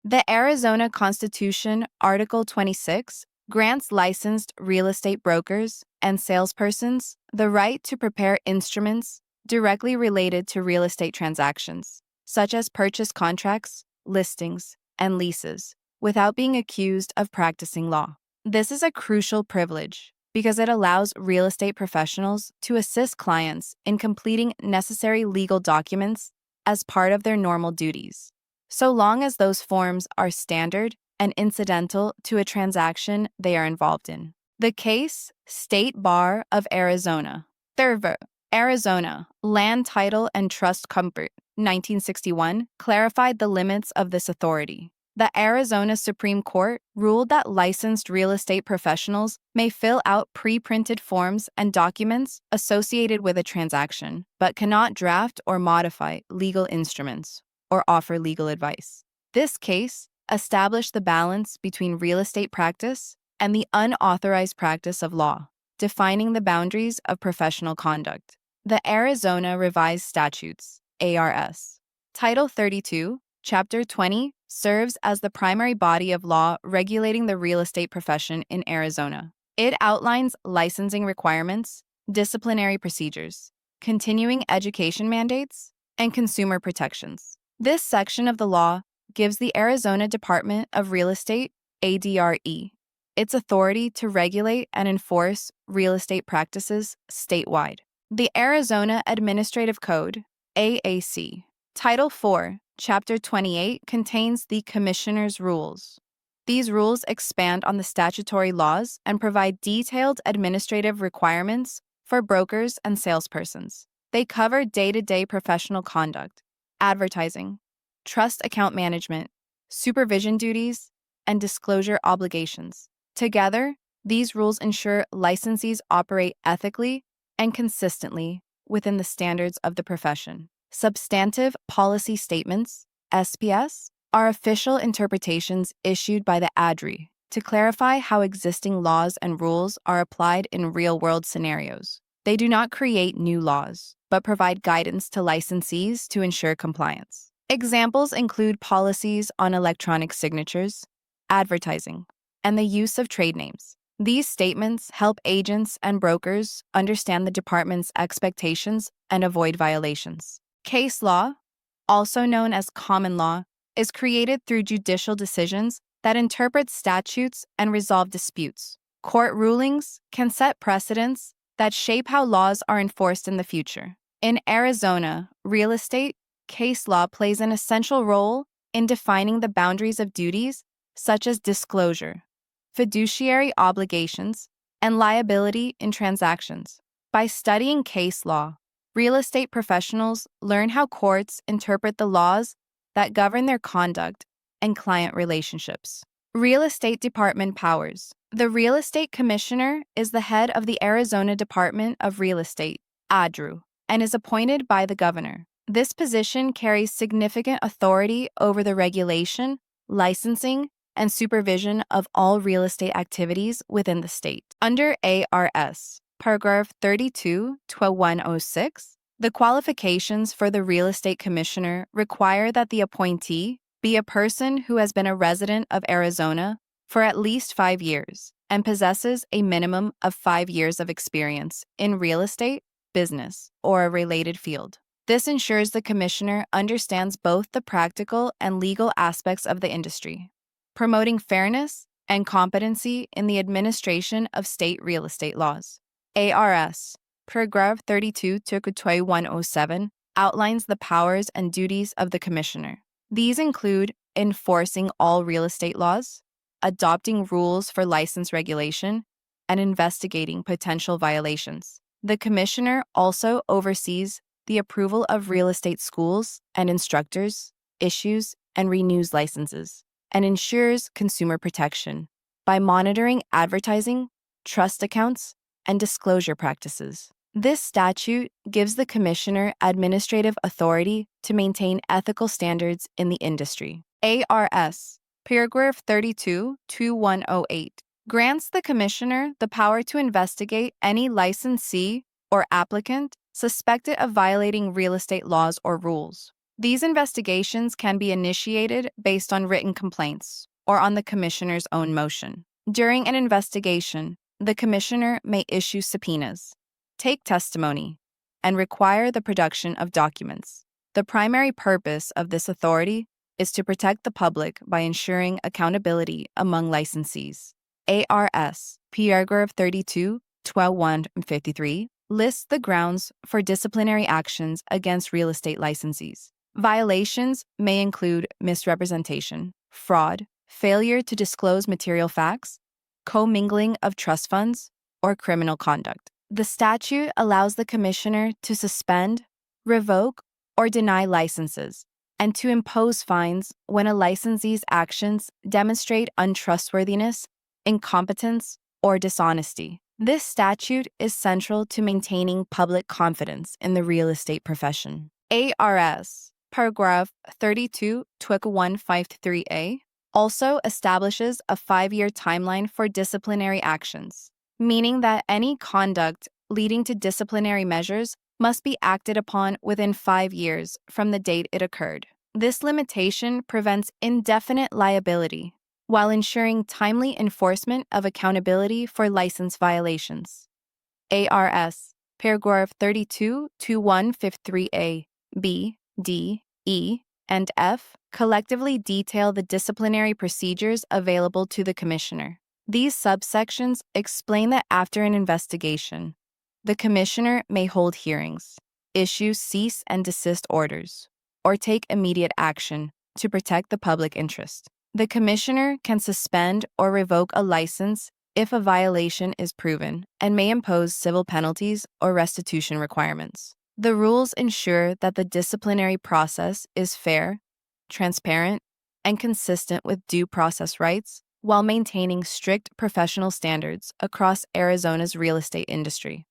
The Arizona Constitution, Article 26, grants licensed real estate brokers and salespersons the right to prepare instruments directly related to real estate transactions, such as purchase contracts, listings, and leases, without being accused of practicing law. This is a crucial privilege because it allows real estate professionals to assist clients in completing necessary legal documents as part of their normal duties, so long as those forms are standard and incidental to a transaction they are involved in. The case, State Bar of Arizona. Thurver, Arizona, Land Title and Trust Comfort, 1961, clarified the limits of this authority. The Arizona Supreme Court ruled that licensed real estate professionals may fill out pre-printed forms and documents associated with a transaction, but cannot draft or modify legal instruments or offer legal advice. This case established the balance between real estate practice and the unauthorized practice of law, defining the boundaries of professional conduct. The Arizona Revised Statutes, ARS. Title 32, Chapter 20, serves as the primary body of law regulating the real estate profession in Arizona. It outlines licensing requirements, disciplinary procedures, continuing education mandates, and consumer protections. This section of the law gives the Arizona Department of Real Estate, ADRE, its authority to regulate and enforce real estate practices statewide. The Arizona Administrative Code, AAC. Title 4, Chapter 28 contains the Commissioner's Rules. These rules expand on the statutory laws and provide detailed administrative requirements for brokers and salespersons. They cover day-to-day professional conduct, advertising, trust account management, supervision duties, and disclosure obligations. Together, these rules ensure licensees operate ethically and consistently within the standards of the profession. Substantive Policy Statements, SPS, are official interpretations issued by the ADRE to clarify how existing laws and rules are applied in real-world scenarios. They do not create new laws, but provide guidance to licensees to ensure compliance. Examples include policies on electronic signatures, advertising, and the use of trade names. These statements help agents and brokers understand the department's expectations and avoid violations. Case law, also known as common law, is created through judicial decisions that interpret statutes and resolve disputes. Court rulings can set precedents that shape how laws are enforced in the future. In Arizona, real estate, case law plays an essential role in defining the boundaries of duties such as disclosure, fiduciary obligations, and liability in transactions. By studying case law, real estate professionals learn how courts interpret the laws that govern their conduct and client relationships. Real Estate Department powers. The Real Estate Commissioner is the head of the Arizona Department of Real Estate, ADRE, and is appointed by the governor. This position carries significant authority over the regulation, licensing, and supervision of all real estate activities within the state. Under ARS, Paragraph 32-106, the qualifications for the Real Estate Commissioner require that the appointee be a person who has been a resident of Arizona for at least 5 years and possesses a minimum of 5 years of experience in real estate, business, or a related field. This ensures the commissioner understands both the practical and legal aspects of the industry, promoting fairness and competency in the administration of state real estate laws. ARS, Paragraph 32-107, outlines the powers and duties of the commissioner. These include enforcing all real estate laws, adopting rules for license regulation, and investigating potential violations. The commissioner also oversees the approval of real estate schools and instructors, issues and renews licenses, and ensures consumer protection by monitoring advertising, trust accounts, and disclosure practices. This statute gives the commissioner administrative authority to maintain ethical standards in the industry. ARS, Paragraph 32-108, grants the commissioner the power to investigate any licensee or applicant suspected of violating real estate laws or rules. These investigations can be initiated based on written complaints or on the Commissioner's own motion. During an investigation, the Commissioner may issue subpoenas, take testimony, and require the production of documents. The primary purpose of this authority is to protect the public by ensuring accountability among licensees. ARS, paragraph 32, 12.1 and 53, lists the grounds for disciplinary actions against real estate licensees. Violations may include misrepresentation, fraud, failure to disclose material facts, commingling of trust funds, or criminal conduct. The statute allows the Commissioner to suspend, revoke, or deny licenses, and to impose fines when a licensee's actions demonstrate untrustworthiness, incompetence, or dishonesty. This statute is central to maintaining public confidence in the real estate profession. ARS, paragraph 32, 153A, also establishes a 5-year timeline for disciplinary actions, meaning that any conduct leading to disciplinary measures must be acted upon within 5 years from the date it occurred. This limitation prevents indefinite liability while ensuring timely enforcement of accountability for license violations. ARS, paragraph 32, 153A, B, D, E, and F collectively detail the disciplinary procedures available to the Commissioner. These subsections explain that after an investigation, the Commissioner may hold hearings, issue cease and desist orders, or take immediate action to protect the public interest. The Commissioner can suspend or revoke a license if a violation is proven and may impose civil penalties or restitution requirements. The rules ensure that the disciplinary process is fair, transparent, and consistent with due process rights while maintaining strict professional standards across Arizona's real estate industry.